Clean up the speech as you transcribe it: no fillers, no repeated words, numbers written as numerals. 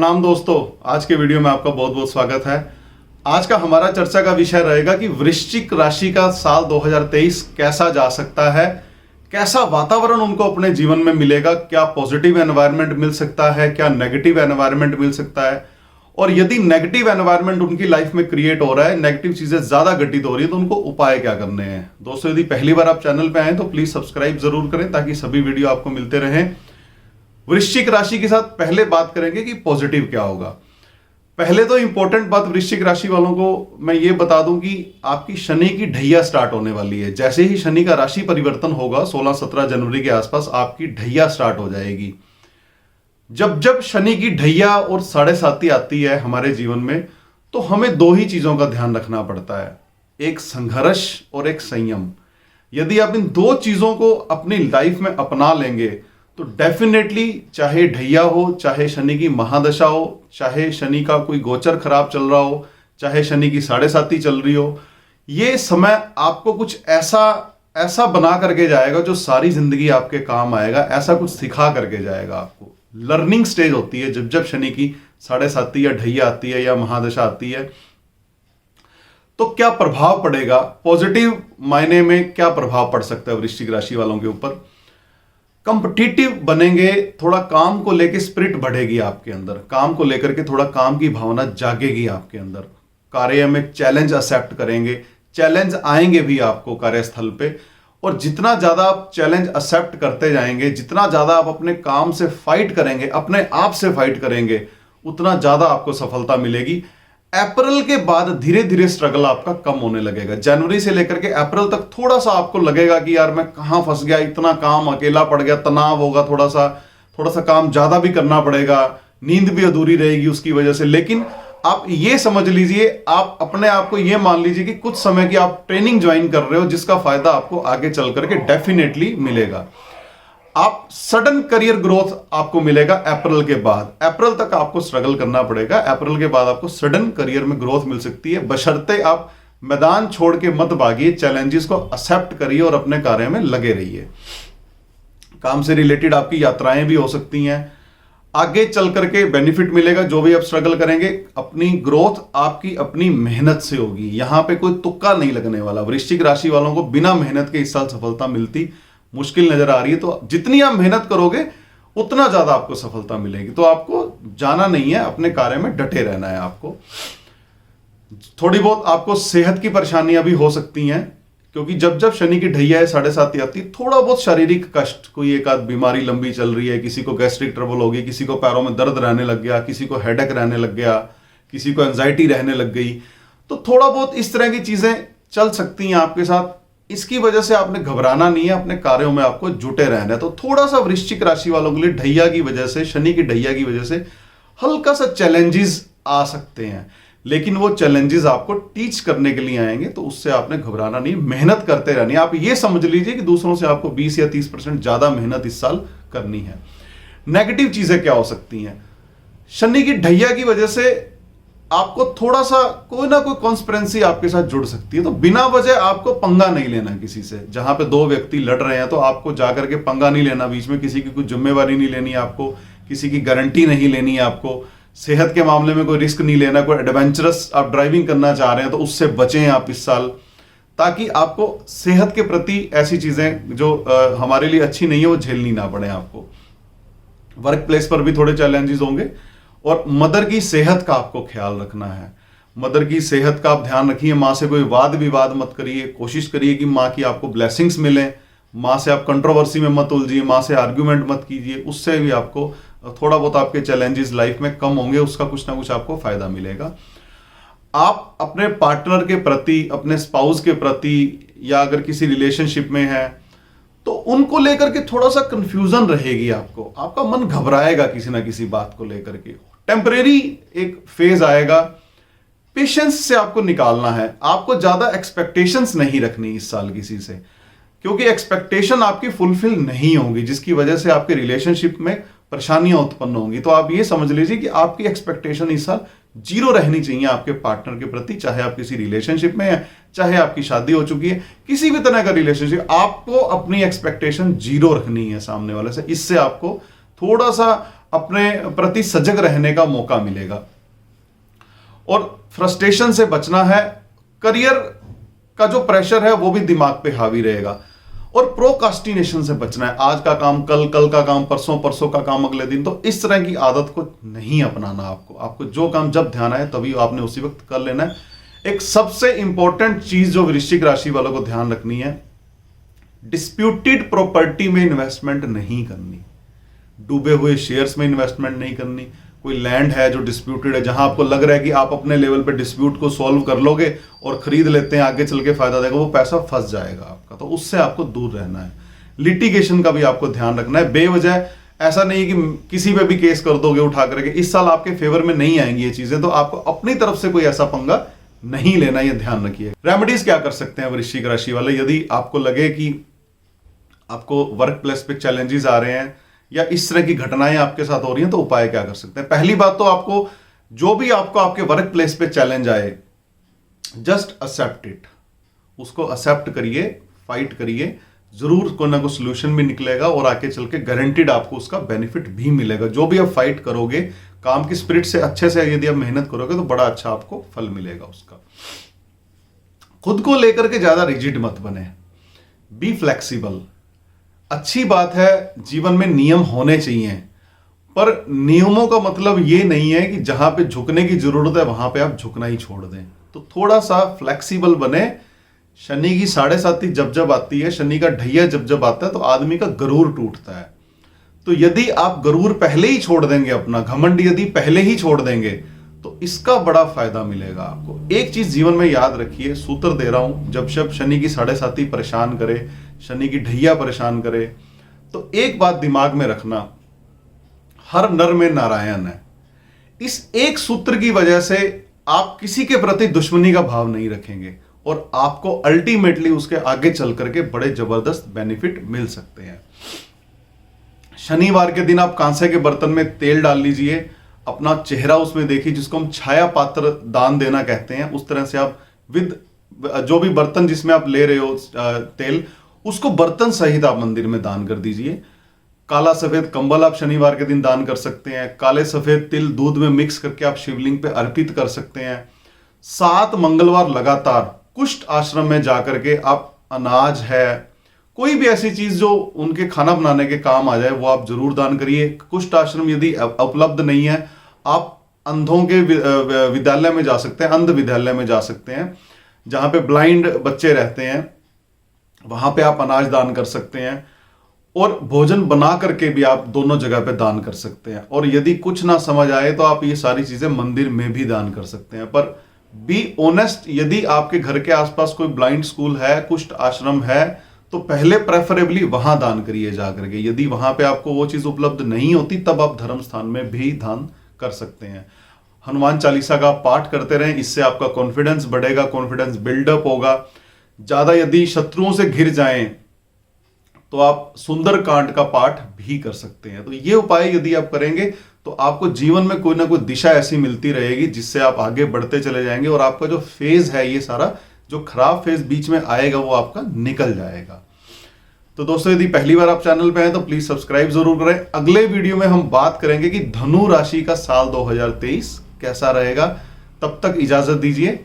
प्रणाम दोस्तों, आज के वीडियो में आपका बहुत बहुत स्वागत है। आज का हमारा चर्चा का विषय रहेगा कि वृश्चिक राशि का साल 2023 कैसा जा सकता है, कैसा वातावरण उनको अपने जीवन में मिलेगा, क्या पॉजिटिव एनवायरनमेंट मिल सकता है, क्या नेगेटिव एनवायरनमेंट मिल सकता है, और यदि नेगेटिव एनवायरनमेंट उनकी लाइफ में क्रिएट हो रहा है, नेगेटिव चीजें ज्यादा घटित हो रही है, तो उनको उपाय क्या करने हैं। दोस्तों, यदि पहली बार आप चैनल पे आए तो प्लीज सब्सक्राइब जरूर करें ताकि सभी वीडियो आपको मिलते रहें। वृश्चिक राशि के साथ पहले बात करेंगे कि पॉजिटिव क्या होगा। पहले तो इंपॉर्टेंट बात वृश्चिक राशि वालों को मैं ये बता दूं कि आपकी शनि की ढैया स्टार्ट होने वाली है। जैसे ही शनि का राशि परिवर्तन होगा 16-17 जनवरी के आसपास आपकी ढैया स्टार्ट हो जाएगी। जब जब शनि की ढैया और 7.5 आती है हमारे जीवन में, तो हमें दो ही चीजों का ध्यान रखना पड़ता है, एक संघर्ष और एक संयम। यदि आप इन दो चीजों को अपनी लाइफ में अपना लेंगे तो डेफिनेटली, चाहे ढैया हो, चाहे शनि की महादशा हो, चाहे शनि का कोई गोचर खराब चल रहा हो, चाहे शनि की 7.5 चल रही हो, ये समय आपको कुछ ऐसा बना करके जाएगा जो सारी जिंदगी आपके काम आएगा। ऐसा कुछ सिखा करके जाएगा आपको। लर्निंग स्टेज होती है जब जब शनि की 7.5 या ढैया आती है या महादशा आती है। तो क्या प्रभाव पड़ेगा, पॉजिटिव मायने में क्या प्रभाव पड़ सकता है वृश्चिक राशि वालों के ऊपर। कंपटीटिव बनेंगे, थोड़ा काम को लेकर स्पिरिट बढ़ेगी आपके अंदर, काम को लेकर के थोड़ा काम की भावना जागेगी आपके अंदर। कार्य में चैलेंज एक्सेप्ट करेंगे, चैलेंज आएंगे भी आपको कार्यस्थल पे, और जितना ज्यादा आप चैलेंज एक्सेप्ट करते जाएंगे, जितना ज्यादा आप अपने काम से फाइट करेंगे, अपने आप से फाइट करेंगे, उतना ज्यादा आपको सफलता मिलेगी। अप्रैल के बाद धीरे धीरे स्ट्रगल आपका कम होने लगेगा। जनवरी से लेकर के अप्रैल तक थोड़ा सा आपको लगेगा कि यार मैं कहां फंस गया, इतना काम अकेला पड़ गया, तनाव होगा, थोड़ा सा काम ज्यादा भी करना पड़ेगा, नींद भी अधूरी रहेगी उसकी वजह से। लेकिन आप ये समझ लीजिए, आप अपने आप को ये मान लीजिए कि कुछ समय की आप ट्रेनिंग ज्वाइन कर रहे हो, जिसका फायदा आपको आगे चल करके डेफिनेटली मिलेगा। आप सडन करियर ग्रोथ आपको मिलेगा अप्रैल के बाद। अप्रैल तक आपको स्ट्रगल करना पड़ेगा, अप्रैल के बाद आपको सडन करियर में ग्रोथ मिल सकती है, बशर्ते आप मैदान छोड़ के मत भागिए, चैलेंजेस को एक्सेप्ट करिए और अपने कार्य में लगे रहिए। काम से रिलेटेड आपकी यात्राएं भी हो सकती हैं, आगे चल करके बेनिफिट मिलेगा। जो भी आप स्ट्रगल करेंगे, अपनी ग्रोथ आपकी अपनी मेहनत से होगी। यहां पे कोई तुक्का नहीं लगने वाला। वृश्चिक राशि वालों को बिना मेहनत के इस साल सफलता मिलती मुश्किल नजर आ रही है। तो जितनी आप मेहनत करोगे उतना ज्यादा आपको सफलता मिलेगी। तो आपको जाना नहीं है, अपने कार्य में डटे रहना है। आपको थोड़ी बहुत आपको सेहत की परेशानियां भी हो सकती हैं, क्योंकि जब जब शनि की ढैया 7.5 आती, थोड़ा बहुत शारीरिक कष्ट, कोई एक आध बीमारी लंबी चल रही है, किसी को गैस्ट्रिक ट्रबल होगी, किसी को पैरों में दर्द रहने लग गया, किसी को हेडेक रहने लग गया, किसी को एंजाइटी रहने लग गई, तो थोड़ा बहुत इस तरह की चीजें चल सकती हैं आपके साथ। इसकी वजह से आपने घबराना नहीं है, अपने कार्यों में आपको जुटे रहना है। तो थोड़ा सा वृश्चिक राशि वालों के लिए ढैया की वजह से, शनि की ढैया की वजह से हल्का सा चैलेंजेस आ सकते हैं, लेकिन वो चैलेंजेस आपको टीच करने के लिए आएंगे, तो उससे आपने घबराना नहीं, मेहनत करते रहनी है। आप ये समझ लीजिए कि दूसरों से आपको 20 या 30% ज्यादा मेहनत इस साल करनी है। नेगेटिव चीजें क्या हो सकती हैं, शनि की ढैया की वजह से आपको थोड़ा सा कोई ना कोई कॉन्स्पिरेंसी आपके साथ जुड़ सकती है। तो बिना वजह आपको पंगा नहीं लेना किसी से। जहां पे दो व्यक्ति लड़ रहे हैं तो आपको जाकर के पंगा नहीं लेना, बीच में किसी की कोई जिम्मेवारी नहीं लेनी, आपको किसी की गारंटी नहीं लेनी है, आपको सेहत के मामले में कोई रिस्क नहीं लेना। कोई एडवेंचरस आप ड्राइविंग करना चाह रहे हैं तो उससे बचें आप इस साल, ताकि आपको सेहत के प्रति ऐसी चीजें जो हमारे लिए अच्छी नहीं है वो झेलनी ना पड़े आपको। वर्क प्लेस पर भी थोड़े चैलेंजेस होंगे, और मदर की सेहत का आपको ख्याल रखना है। मदर की सेहत का आप ध्यान रखिए। मां से कोई वाद विवाद मत करिए, कोशिश करिए कि मां की आपको ब्लेसिंग्स मिले। मां से आप कंट्रोवर्सी में मत उलझिए, मां से आर्ग्यूमेंट मत कीजिए, उससे भी आपको थोड़ा बहुत आपके चैलेंजेस लाइफ में कम होंगे, उसका कुछ ना कुछ आपको फायदा मिलेगा। आप अपने पार्टनर के प्रति, अपने स्पाउस के प्रति, या अगर किसी रिलेशनशिप में है तो उनको लेकर के थोड़ा सा कंफ्यूजन रहेगी। आपका मन घबराएगा किसी ना किसी बात को लेकर के। टेम्परेरी एक फेज आएगा, पेशेंस से आपको निकालना है। आपको ज्यादा एक्सपेक्टेशंस नहीं रखनी इस साल किसी से, क्योंकि एक्सपेक्टेशन आपकी फुलफिल नहीं होगी, जिसकी वजह से आपके रिलेशनशिप में परेशानियां उत्पन्न होंगी। तो आप ये समझ लीजिए कि आपकी एक्सपेक्टेशन इस साल 0 रहनी चाहिए आपके पार्टनर के प्रति, चाहे आप किसी रिलेशनशिप में हैं, चाहे आपकी शादी हो चुकी है, किसी भी तरह का रिलेशनशिप, आपको अपनी एक्सपेक्टेशन 0 रखनी है सामने वाले से। इससे आपको थोड़ा सा अपने प्रति सजग रहने का मौका मिलेगा। और फ्रस्ट्रेशन से बचना है, करियर का जो प्रेशर है वो भी दिमाग पे हावी रहेगा। और प्रोकास्टिनेशन से बचना है, आज का काम कल, कल का काम परसों, परसों का काम अगले दिन। तो इस तरह की आदत को नहीं अपनाना। आपको जो काम जब ध्यान आए तभी आपने उसी वक्त कर लेना है। एक सबसे इंपॉर्टेंट चीज जो वृश्चिक राशि वालों को ध्यान रखनी है, डिस्प्यूटेड प्रॉपर्टी में इन्वेस्टमेंट नहीं करनी, डूबे हुए शेयर्स में इन्वेस्टमेंट नहीं करनी। कोई लैंड है जो डिस्प्यूटेड है, जहां आपको लग रहा है कि आप अपने लेवल पे डिस्प्यूट को सॉल्व कर लोगे और खरीद लेते हैं, आगे चल के फायदा देगा, वो पैसा फंस जाएगा आपका। तो उससे आपको दूर रहना है। लिटिगेशन का भी आपको ध्यान रखना है। बेवजह ऐसा नहीं कि किसी पे भी केस कर दोगे उठा करके, इस साल आपके फेवर में नहीं आएंगी ये चीजें। तो आपको अपनी तरफ से कोई ऐसा पंगा नहीं लेना, ये ध्यान रखिए। रेमेडीज क्या कर सकते हैं वृश्चिक राशि वाले, यदि आपको लगे कि आपको वर्क प्लेस पे चैलेंजेस आ रहे हैं या इस तरह की घटनाएं आपके साथ हो रही हैं, तो उपाय क्या कर सकते हैं। पहली बात तो आपको जो भी आपके वर्क प्लेस पे चैलेंज आए, जस्ट एक्सेप्ट इट। उसको एक्सेप्ट करिए, फाइट करिए, जरूर कोई ना कोई सोल्यूशन भी निकलेगा और आके चल के गारंटीड आपको उसका बेनिफिट भी मिलेगा। जो भी आप फाइट करोगे, काम की स्पिरिट से अच्छे से यदि आप मेहनत करोगे तो बड़ा अच्छा आपको फल मिलेगा उसका। खुद को लेकर के ज्यादा रिजिड मत बने, बी फ्लेक्सिबल। अच्छी बात है, जीवन में नियम होने चाहिए, पर नियमों का मतलब ये नहीं है कि जहां पे झुकने की जरूरत है वहां पे आप झुकना ही छोड़ दें। तो थोड़ा सा फ्लेक्सिबल बने। शनि की 7.5 जब जब आती है, शनि का ढैया जब जब आता है, तो आदमी का गरूर टूटता है। तो यदि आप गरूर पहले ही छोड़ देंगे, अपना घमंड यदि पहले ही छोड़ देंगे, तो इसका बड़ा फायदा मिलेगा आपको। एक चीज जीवन में याद रखिए, सूत्र दे रहा हूं, जब शनि की 7.5 परेशान करे, शनि की ढैया परेशान करे, तो एक बात दिमाग में रखना, हर नर में नारायण है। इस एक सूत्र की वजह से आप किसी के प्रति दुश्मनी का भाव नहीं रखेंगे और आपको अल्टीमेटली उसके आगे चल करके बड़े जबरदस्त बेनिफिट मिल सकते हैं। शनिवार के दिन आप कांसे के बर्तन में तेल डाल लीजिए, अपना चेहरा उसमें देखिए, जिसको हम छाया पात्र दान देना कहते हैं। उस तरह से आप विद जो भी बर्तन जिसमें आप ले रहे हो तेल, उसको बर्तन सहित आप मंदिर में दान कर दीजिए। काला सफेद कंबल आप शनिवार के दिन दान कर सकते हैं। काले सफेद तिल दूध में मिक्स करके आप शिवलिंग पे अर्पित कर सकते हैं। 7 मंगलवार लगातार कुष्ठ आश्रम में जाकर के आप अनाज है, कोई भी ऐसी चीज जो उनके खाना बनाने के काम आ जाए, वो आप जरूर दान करिए। कुष्ठ आश्रम यदि उपलब्ध नहीं है, आप अंधों के विद्यालय में जा सकते हैं, अंध विद्यालय में जा सकते हैं, जहां पे ब्लाइंड बच्चे रहते हैं, वहां पे आप अनाज दान कर सकते हैं। और भोजन बना करके भी आप दोनों जगह पे दान कर सकते हैं। और यदि कुछ ना समझ आए तो आप ये सारी चीजें मंदिर में भी दान कर सकते हैं। पर बी ऑनेस्ट, यदि आपके घर के आसपास कोई ब्लाइंड स्कूल है, कुष्ठ आश्रम है, तो पहले प्रेफरेबली वहां दान करिए जाकर के। यदि वहां पे आपको वो चीज उपलब्ध नहीं होती, तब आप धर्म स्थान में भी दान कर सकते हैं। हनुमान चालीसा का पाठ करते रहें, इससे आपका कॉन्फिडेंस बढ़ेगा, कॉन्फिडेंस बिल्डअप होगा। ज्यादा यदि शत्रुओं से घिर जाएं तो आप सुंदर कांड का पाठ भी कर सकते हैं। तो ये उपाय यदि आप करेंगे तो आपको जीवन में कोई ना कोई दिशा ऐसी मिलती रहेगी जिससे आप आगे बढ़ते चले जाएंगे और आपका जो फेज है, ये सारा जो खराब फेज बीच में आएगा, वो आपका निकल जाएगा। तो दोस्तों, यदि पहली बार आप चैनल पे हैं तो प्लीज सब्सक्राइब जरूर करें। अगले वीडियो में हम बात करेंगे कि धनु राशि का साल 2023 कैसा रहेगा। तब तक इजाजत दीजिए।